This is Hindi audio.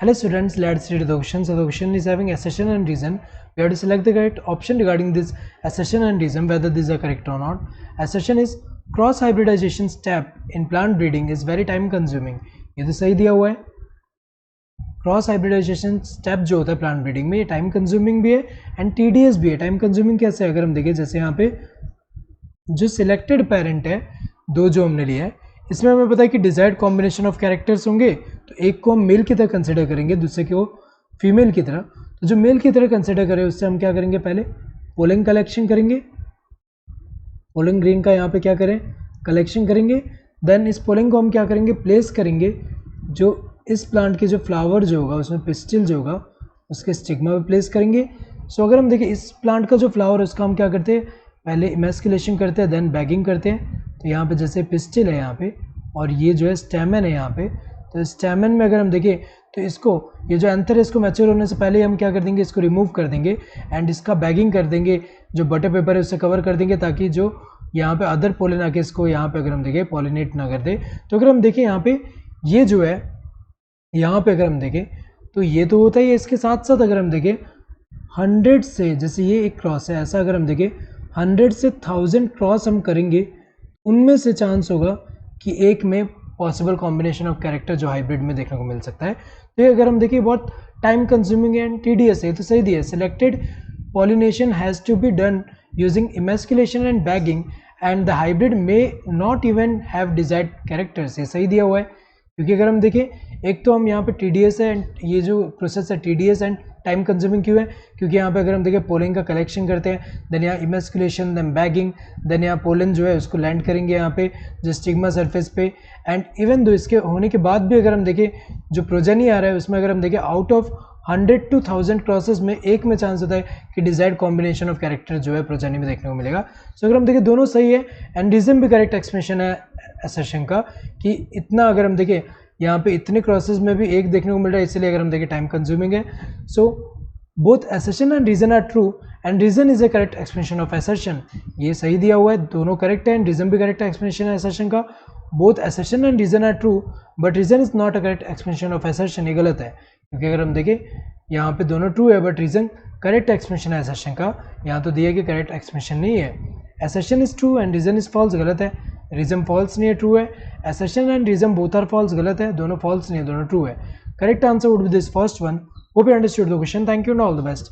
Hello students, let's read the question. So the question is having assertion and reason. We have to select the correct option regarding this assertion and reason, whether these are correct or not. Assertion is cross hybridization step in plant breeding is very time consuming. ये तो सही दिया हुआ है. क्रॉस हाइब्रिडाइजेशन स्टेप जो होता है प्लांट ब्रीडिंग में, ये टाइम कंज्यूमिंग भी है एंड टीडीएस भी है. टाइम कंज्यूमिंग कैसे है, अगर हम देखें जैसे यहाँ पे जो सिलेक्टेड पेरेंट है, दो जो हमने लिया है, इसमें हमें पता है कि डिजायर्ड कॉम्बिनेशन ऑफ कैरेक्टर्स होंगे, तो एक को हम मेल की तरह कंसिडर करेंगे, दूसरे को फीमेल की तरह. तो जो मेल की तरह कंसिडर करें उससे हम क्या करेंगे, पहले पोलिंग कलेक्शन करेंगे, पोलिंग ग्रीन का यहाँ पे क्या करें, कलेक्शन करेंगे. देन इस पोलिंग को हम क्या करेंगे, प्लेस करेंगे जो इस प्लांट के जो फ्लावर जो होगा उसमें पिस्टिल जो होगा उसके स्टिग्मा पे प्लेस करेंगे. सो अगर हम देखें इस प्लांट का जो फ्लावर है उसका हम क्या करते हैं, पहले इमेस्कुलेशन करते हैं, देन बैगिंग करते हैं. तो यहाँ पे जैसे पिस्टिल है यहाँ पे और ये जो है स्टेमन है यहाँ पे, तो स्टेमन में अगर हम देखें तो इसको ये जो एंथर है इसको मैच्योर होने से पहले ही हम क्या कर देंगे, इसको रिमूव कर देंगे एंड इसका बैगिंग कर देंगे, जो बटर पेपर है उससे कवर कर देंगे ताकि जो यहाँ पे अदर पोलिन आके इसको यहाँ पे अगर हम देखें पॉलिनेट ना कर दे. तो अगर हम देखें यहाँ पे ये जो है यहाँ पे अगर हम देखें तो ये तो होता ही है, इसके साथ साथ अगर हम देखें 100 से, जैसे ये एक क्रॉस है, ऐसा अगर हम देखें 100 से 1000 क्रॉस हम करेंगे, उनमें से चांस होगा कि एक में पॉसिबल कॉम्बिनेशन ऑफ कैरेक्टर जो हाइब्रिड में देखने को मिल सकता है. तो ये अगर हम देखें बहुत टाइम कंज्यूमिंग एंड टीडीएस है, तो सही दिया है. Selected pollination has to be done using emasculation and bagging and the hybrid may not even have desired characters, ये सही दिया हुआ है. क्योंकि अगर हम देखें एक तो हम यहाँ पे टीडीएस है एंड ये जो प्रोसेस है टीडीएस एंड टाइम कंज्यूमिंग क्यों है, क्योंकि यहाँ पे अगर हम देखें पोलिन का कलेक्शन करते हैं, देन यहाँ इमेस्कुलेशन, देन बैगिंग, देन यहाँ पोलिन जो है उसको लैंड करेंगे यहाँ पे जो स्टिग्मा सरफेस पे. एंड इवन दो इसके होने के बाद भी अगर हम देखें जो प्रोजेनी आ रहा है उसमें अगर हम देखें आउट ऑफ 100 to 1000 क्रॉसेस में एक में चांस होता है कि डिजायर्ड कॉम्बिनेशन ऑफ कैरेक्टर जो है प्रोजेनी में देखने को मिलेगा. सो अगर हम देखें दोनों सही है एंड रीजन भी करेक्ट एक्सप्रेशन है असर्शन का कि इतना अगर हम देखें यहाँ पे इतने क्रॉसेस में भी एक देखने को मिल रहा है, इसलिए अगर हम देखें टाइम कंज्यूमिंग है. So both assertion and reason are true and reason is a correct expression of assertion. ये सही दिया हुआ है, दोनों करेक्ट है एंड रीजन भी करेक्ट एक्सप्रेशन है असर्शन का. Both assertion and reason are true but reason is not a correct expression of assertion, ये गलत है. क्योंकि अगर हम देखें यहाँ पे दोनों ट्रू है बट रीजन करेक्ट एक्सप्रेशन है असर्शन का, यहाँ तो दिया कि करेक्ट एक्सप्रेशन नहीं है. Assertion is true and reason is false, गलत है. रीजन फॉल्स नहीं है, ट्रू है. Assertion and reason both are false, गलत है. दोनों फॉल्स नहीं है, दोनों ट्रू है. Correct answer would be this first one. Hope you understood the question. Thank you and all the best.